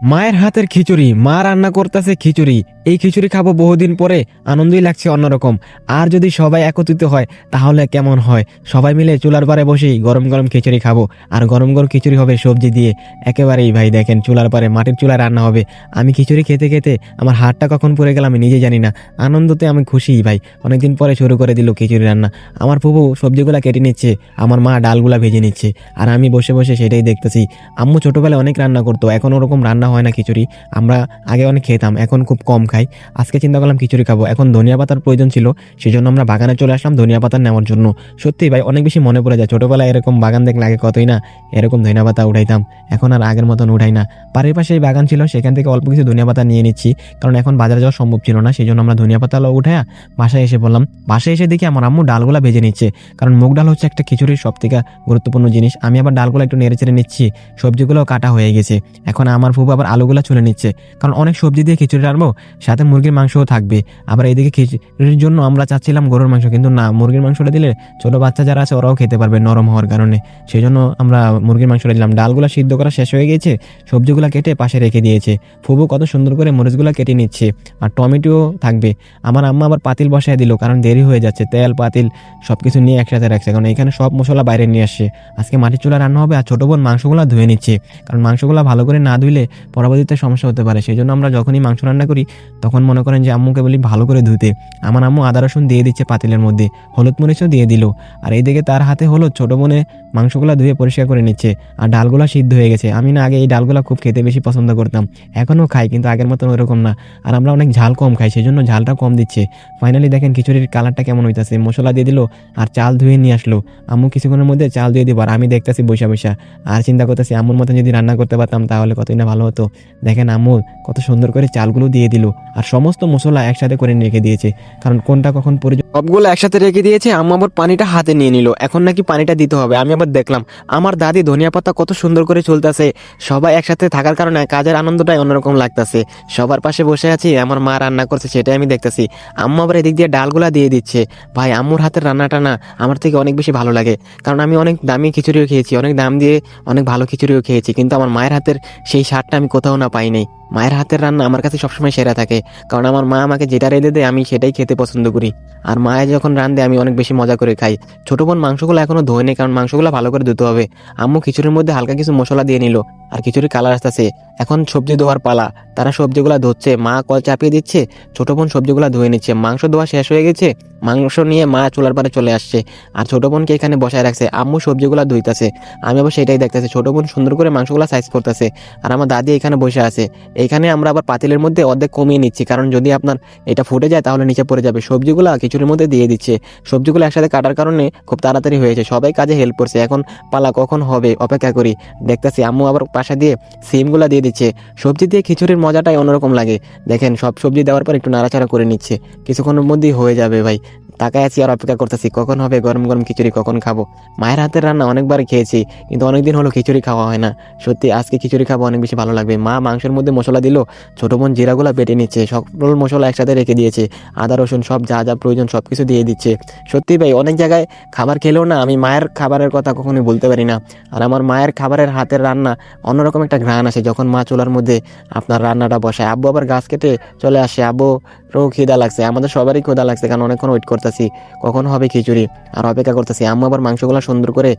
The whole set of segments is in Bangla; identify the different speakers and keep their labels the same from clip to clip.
Speaker 1: মায়ের হাতের খিচুড়ি, মা রান্না করতেছে খিচুড়ি। এই খিচুড়ি খাবো বহুদিন পরে, আনন্দই লাগছে অন্যরকম। আর যদি সবাই একত্রিত হয় তাহলে কেমন হয়, সবাই মিলে চুলার পারে বসেই গরম গরম খিচুড়ি খাবো। আর গরম গরম খিচুড়ি হবে সবজি দিয়ে, একেবারেই ভাই দেখেন চুলার পারে মাটির চুলায় রান্না হবে। আমি খিচুড়ি খেতে খেতে আমার হাতটা কখন পড়ে গেল আমি নিজে জানি না। আনন্দতে আমি খুশি ভাই, অনেকদিন পরে শুরু করে দিল খিচুড়ি রান্না। আমার ফুফু সবজিগুলা কেটে নিচ্ছে, আমার মা ডালগুলা ভেজে নিচ্ছে, আর আমি বসে বসে সেটাই দেখতেছি। আম্মু ছোটবেলায় অনেক রান্না করতো, এখন ওরকম রান্না হয় না খিচুড়ি। আমরা আগে অনেক খেতাম, এখন খুব কম খাই। আজকে চিন্তা করলাম খিচুড়ি খাবো। এখন ধনিয়া পাতার প্রয়োজন ছিল, সেজন্য আমরা বাগানে চলে আসলাম ধনিয়া পাতা নেওয়ার জন্য। সত্যি ভাই অনেক বেশি মনে পড়ে যায় ছোটবেলায় এরকম বাগান দেখলে আগে কতই না এরকম ধনিয়া পাতা উঠাইতাম, এখন আর আগের মতন উঠাই না। বাড়ির পাশে এই বাগান ছিল, সেখান থেকে অল্প কিছু ধনিয়া পাতা নিয়ে নিচ্ছি, কারণ এখন বাজারে যাওয়া সম্ভব ছিল না। সেই জন্য আমরা ধনিয়া পাতা উঠাইয়া বাসায় এসে বললাম। বাসায় এসে দেখি আমার আম্মু ডালগুলা ভেজে নিচ্ছে, কারণ মুগ ডাল হচ্ছে একটা খিচুড়ির সব থেকে গুরুত্বপূর্ণ জিনিস। আমি আবার ডালগুলো একটু নেড়ে চেড়ে নিচ্ছি, সবজিগুলোও কাটা হয়ে গেছে। এখন আমার ফুফু আবার আলুগুলা ছুলে নিচ্ছে, কারণ অনেক সবজি দিয়ে খিচুড়ি রাখবো, সাথে মুরগির মাংসও থাকবে। আবার এইদিকে খিচুড়ির জন্য আমরা চাচ্ছিলাম গরুর মাংস, কিন্তু না, মুরগির মাংসটা দিলে ছোট বাচ্চা যারা আছে ওরাও খেতে পারবে নরম হওয়ার কারণে। সেই জন্য আমরা মুরগির মাংসটা দিলাম। ডালগুলা সিদ্ধ করা শেষ হয়ে গেছে, সবজিগুলা কেটে পাশে রেখে দিয়েছে। ফুফু কত সুন্দর করে মরিচগুলা কেটে নিচ্ছে, আর টমেটো থাকবে। আমার আম্মা আবার পাতিল বসায় দিল, কারণ দেরি হয়ে যাচ্ছে। তেল পাতিল সবকিছু নিয়ে একসাথে রাখছে, কারণ এখানে সব মশলা বাইরে নিয়ে আসছে। আজকে মাটির চুলা রান্না হবে। আর ছোট বোন মাংসগুলা ধুয়ে নিচ্ছে, কারণ মাংসগুলা ভালো করে না ধুইলে পরবর্তীতে সমস্যা হতে পারে। সেই জন্য আমরা যখনই মাংস রান্না করি তখন মনে করেন যে আম্মুকে বলি ভালো করে ধুতে। আমার আম্মু আদা রসুন দিয়ে দিচ্ছে পাতিলের মধ্যে, হলুদ মরিচও দিয়ে দিল। আর এইদিকে তার হাতে হলো ছোট বোনে মাংসগুলা ধুয়ে পরিষ্কার করে নিচ্ছে, আর ডালগুলা সিদ্ধ হয়ে গেছে। আমি না আগে এই ডালগুলা খুব খেতে বেশি পছন্দ করতাম, এখনও খাই, কিন্তু আগের মতন ওরকম না। আর আমরা অনেক ঝাল কম খাই, সেই জন্য ঝালটা কম দিচ্ছে। ফাইনালি দেখেন খিচুড়ির কালারটা কেমন হইতাছে। মশলা দিয়ে দিল আর চাল ধুয়ে নিয়ে আসলো। আম্মু কিছুক্ষণের মধ্যে চাল দিয়ে দিব, আর আমি দেখতেছি বৈশা বৈশা, আর চিন্তা করতেছি আম্মুর মতন যদি রান্না করতে পারতাম তাহলে কতই না ভালো হতো। দেখেন আম্মু কত সুন্দর করে চালগুলো দিয়ে দিল, আর সমস্ত মশলা একসাথে করে রেখে দিয়েছে, কারণ কোনটা কখন প্রয়োজন সবগুলো একসাথে রেখে দিয়েছে। আম্মু আবার পানিটা হাতে নিয়ে নিল, এখন নাকি পানিটা দিতে হবে। আমি আবার দেখলাম আমার দাদি ধনিয়া পাতা কত সুন্দর করে চলতেছে। সবাই একসাথে থাকার কারণে কাজের আনন্দটাই অন্যরকম লাগতেছে। সবার পাশে বসে আছি, আমার মা রান্না করছে সেটাই আমি দেখতেছি। আম্মু আবার এদিক দিয়ে ডালগুলা দিয়ে দিচ্ছে। ভাই আম্মুর হাতের রান্নাটা না আমার থেকে অনেক বেশি ভালো লাগে, কারণ আমি অনেক দামি খিচুড়িও খেয়েছি, অনেক দাম দিয়ে অনেক ভালো খিচুড়িও খেয়েছি, কিন্তু আমার মায়ের হাতের সেই স্বাদটা আমি কোথাও না পাই নাই। মায়ের হাতের রান্না আমার কাছে সবসময় সেরা থাকে, কারণ আমার মা আমাকে যেটা রেঁধে দেয় আমি সেটাই খেতে পছন্দ করি। আর মায়ের যখন রান্ধে আমি অনেক বেশি মজা করে খাই। ছোট বোন মাংসগুলো এখনো ধোয় নেই, কারণ মাংসগুলো ভালো করে ধুতে হবে। আম্মু খিচুড়ির মধ্যে হালকা কিছু মশলা দিয়ে নিল, আর খিচুড়ির কালার আসতেছে। এখন সবজি ধোয়ার পালা, তারা সবজিগুলো ধুচ্ছে, মা কল চাপিয়ে দিচ্ছে, ছোট বোন সবজিগুলো ধুয়ে নিচ্ছে। মাংস ধোয়া শেষ হয়ে গেছে, মাংস নিয়ে মা চুলার পারে চলে আসছে, আর ছোট বোনকে এখানে বসায় রাখছে। আম্মু সবজিগুলো ধুইতেছে, আমি আবার সেটাই দেখতেছি। ছোট বোন সুন্দর করে মাংসগুলো সাইজ করতেছে, আর আমার দাদি এখানে বসে আছে। এইখানে আমরা আবার পাতিলের মধ্যে অর্ধেক কমিয়ে নিচ্ছি, কারণ যদি আপনার এটা ফুটে যায় তাহলে নিচে পড়ে যাবে। সবজিগুলো খিচুড়ির মধ্যে দিয়ে দিচ্ছে, সবজিগুলো একসাথে কাটার কারণে খুব তাড়াতাড়ি হয়েছে। সবাই কাজে হেল্প করছে, এখন পালা কখন হবে অপেক্ষা করি দেখতেছি। আম্মু আবার পাশে দিয়ে সিমগুলো দিয়ে দিচ্ছে। সবজি দিয়ে খিচুড়ির মজাটাই অন্যরকম লাগে। দেখেন সব সবজি দেওয়ার পর একটু নাড়াচাড়া করে নিচ্ছে, কিছুক্ষণের মধ্যেই হয়ে যাবে ভাই। তাকায় আছি আর অপেক্ষা করতেছি কখন হবে গরম গরম খিচুড়ি, কখন খাবো। মায়ের হাতের রান্না অনেকবার খেয়েছি, কিন্তু অনেকদিন হলো খিচুড়ি খাওয়া হয় না। সত্যি আজকে খিচুড়ি খাবো, অনেক বেশি ভালো লাগবে। মা মাংসের মধ্যে মশলা দিল, ছোট বোন জিরাগুলা বেটে নিচ্ছে, সকল মশলা একসাথে রেখে দিয়েছে, আদা রসুন সব যা যা প্রয়োজন সব কিছু দিয়ে দিচ্ছে। সত্যি ভাই অনেক জায়গায় খাবার খেলেও না আমি মায়ের খাবারের কথা কখনোই বলতে পারি না। আর আমার মায়ের খাবারের হাতের রান্না অন্যরকম একটা ঘ্রাণ আসে যখন মা চুলার মধ্যে আপনার রান্নাটা বসায়। আব্বু আবার গাছ কেটে চলে আসে, আব্বুরও খিদা লাগছে, আমাদের সবারই ক্ষুদা লাগছে, কারণ অনেকক্ষণ ওয়েট করতেছি কখন হবে খিচুড়ি, আর অপেক্ষা করতেছি। আম্মু আবার মাংসগুলো সুন্দর করে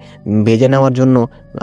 Speaker 1: ভেজে নেওয়ার জন্য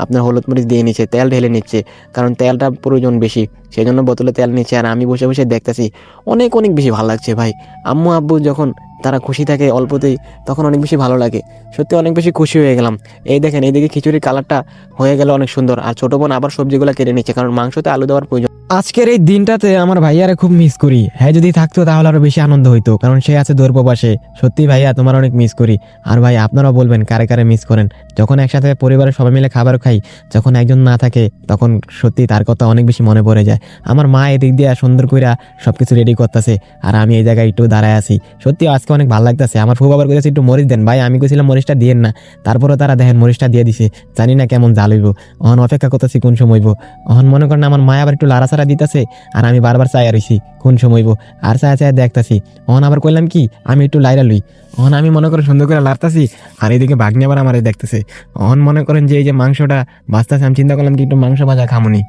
Speaker 1: আপনার হলুদ মরিচ দিয়ে নিচ্ছে, তেল ঢেলে নিচ্ছে, কারণ তেলটা প্রয়োজন বেশি, সেই জন্য বোতলে তেল নিচ্ছে। আর আমি বসে বসে দেখতেছি, অনেক অনেক বেশি ভালো লাগছে ভাই। আম্মু আব্বু যখন তারা খুশি থাকে অল্পতেই, তখন অনেক বেশি ভালো লাগে। সত্যি অনেক বেশি খুশি হয়ে গেলাম। এই দেখেন এইদিকে খিচুড়ির কালারটা হয়ে গেল অনেক সুন্দর, আর ছোট বোন আবার সবজিগুলো কেটে নিচ্ছে, কারণ মাংসতে আলু দেওয়ার প্রয়োজন। আজকের এই দিনটাতে আমার ভাইয়ারে খুব মিস করি। হ্যাঁ যদি থাকতো তাহলে আরো বেশি আনন্দ হইতো, কারণ সে আছে দূর প্রবাসে। সত্যি ভাইয়া তোমার অনেক মিস করি। আর ভাই আপনারাও বলবেন কারে কারে মিস করেন। যখন একসাথে পরিবারের সবাই মিলে খাবার খাই, যখন একজন না থাকে তখন সত্যি তার কথা অনেক বেশি মনে পড়ে যায়। আমার মা এদিক দিয়ে সুন্দর কইরা সবকিছু রেডি করতেছে, আর আমি এই জায়গায় একটু দাঁড়ায় আছি। সত্যি আজকে অনেক ভালো লাগতেছে। আমার ফুফু বাবার কইতেছে একটু মরিচ দেন, ভাই আমি কইছিলাম মরিচটা দিয়েন না, তারপরে তারা দেখেন মরিচটা দিয়ে দিছে। জানি না কেমন জাল হইব, অহন অপেক্ষা করতেছি কোন সময় হইব। অহন মনে করেন আমার মা আবার একটু লাড়াচাড়া দিতেছে, আর আমি বারবার চাইয়া রইছি কোন সময় হইব, আর চায়া চায়া দেখতাছি। অহন আবার কইলাম কি আমি একটু লাইরা লই, অহন আমি মনে করেন সুন্দর করে লাড়তাছি, আর এইদিকে ভাগ্নি আবার আমার দেখতেছে। অহন মনে করেন যে এই যে মাংসটা বাঁচতেছে, আমি চিন্তা করলাম কি একটু মাংস ভাজা খামুনি।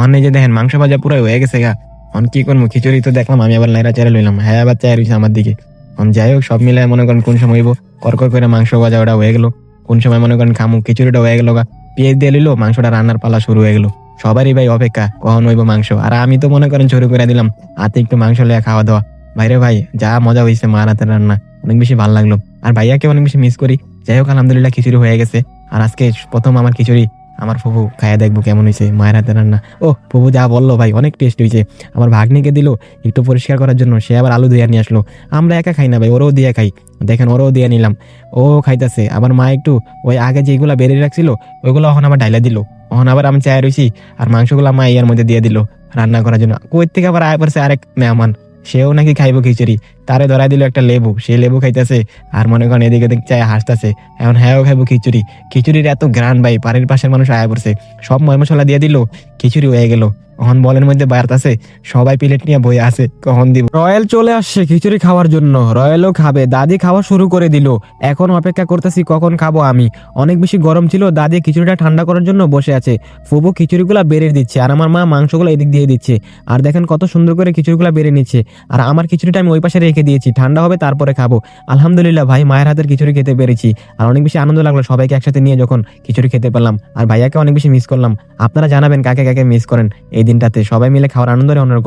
Speaker 1: অনে যে দেখেন মাংস ভাজা পুরো হয়ে গেছে গা। অন কি করবো, খিচুড়ি তো দেখলাম আমি আবার নাইরা চেড়ে লইলাম, হ্যাঁ আবার চাই রয়েছে আমার দিকে। যাই হোক সব মিলাই মনে করেন কোন সময় হইব, কর করে মাংস ভাজা ওটা হয়ে গেল, কোন সময় মনে করেন খামু খিচুড়িটা হয়ে গেল গা, পেঁয়াজ দিয়ে লিলো, মাংসটা রান্নার পালা শুরু হয়ে গেল। সবারই ভাই অপেক্ষা কখন হইব মাংস, আর আমি তো মনে করেন শুরু করে দিলাম হাতে একটু মাংস লিয়া খাওয়া দাওয়া। ভাইরে ভাই যা মজা হয়েছে মার হাতের রান্না, অনেক বেশি ভালো লাগলো। আর ভাইয়াকে অনেক বেশি মিস করি। যাই হোক আলহামদুলিল্লাহ খিচুড়ি হয়ে গেছে। আর আজকে প্রথম আমার খিচুড়ি আমার ফুফু খাইয়া দেখবো কেমন হয়েছে মায়ের হাতের রান্না। ও ফুফু যা বললো ভাই অনেক টেস্ট হয়েছে। আমার ভাগ্নিকে দিল একটু পরিষ্কার করার জন্য, সে আবার আলু দিয়ে নিয়ে আসলো। আমরা একা খাই না ভাই, ওরাও দিয়ে খাই। দেখেন ওরাও দিয়ে নিলাম, ও খাইতেছে। আবার মা একটু ওই আগে যেগুলা বেড়ে রাখছিল ওইগুলো এখন আবার ডাইলা দিল। এখন আবার আমি চায় রয়েছি, আর মাংসগুলা মা ইয়ার মধ্যে দিয়ে দিল রান্না করার জন্য। কই থেকে আবার আয় পড়ছে আরেক মেহমান, সেও নাকি খাইবো খিচুড়ি। তারে ধরাই দিল একটা লেবু, সে লেবু খাইতেছে। আর মনে করেন এদিকে ওদিকে চায় হাসতেছে। এখন হ্যাঁও খাইবো খিচুড়ি। খিচুড়ির এত গ্রান ভাই, বাড়ির পাশের মানুষ আয়া পড়ছে, সব ময় মশলা দিয়ে দিল, খিচুড়ি হয়ে গেল। এখন বলের মধ্যে বাড়তাছে, সবাই প্লেট নিয়ে বই আছে কখন দিব। রয়্যাল চলে আসছে খিচুড়ি খাওয়ার জন্য, রয়্যালও খাবে। দাদি খাওয়া শুরু করে দিল, এখন অপেক্ষা করতেছি কখন খাবো আমি। অনেক বেশি গরম ছিল, দাদি খিচুড়িটা ঠান্ডা করার জন্য বসে আছে। ফুবু খিচুড়িগুলা বেড়ে দিচ্ছে, আর আমার মা মাংসগুলো এদিক দিয়ে দিচ্ছে। আর দেখেন কত সুন্দর করে খিচুড়িগুলা বেড়ে নিচ্ছে। আর আমার খিচুড়িটা আমি ওই পাশে রেখে দিয়েছি, ঠান্ডা হবে তারপরে খাবো। আলহামদুলিল্লাহ ভাই মায়ের হাতের খিচুড়ি খেতে পেরেছি, আর অনেক বেশি আনন্দ লাগলো সবাইকে একসাথে নিয়ে যখন খিচুড়ি খেতে পেলাম। আর ভাইয়াকে অনেক বেশি মিস করলাম। আপনারা জানাবেন কাকে কাকে মিস করেন এই দিনটাতে, সবাই মিলে খাওয়ার আনন্দই অন্যরকম।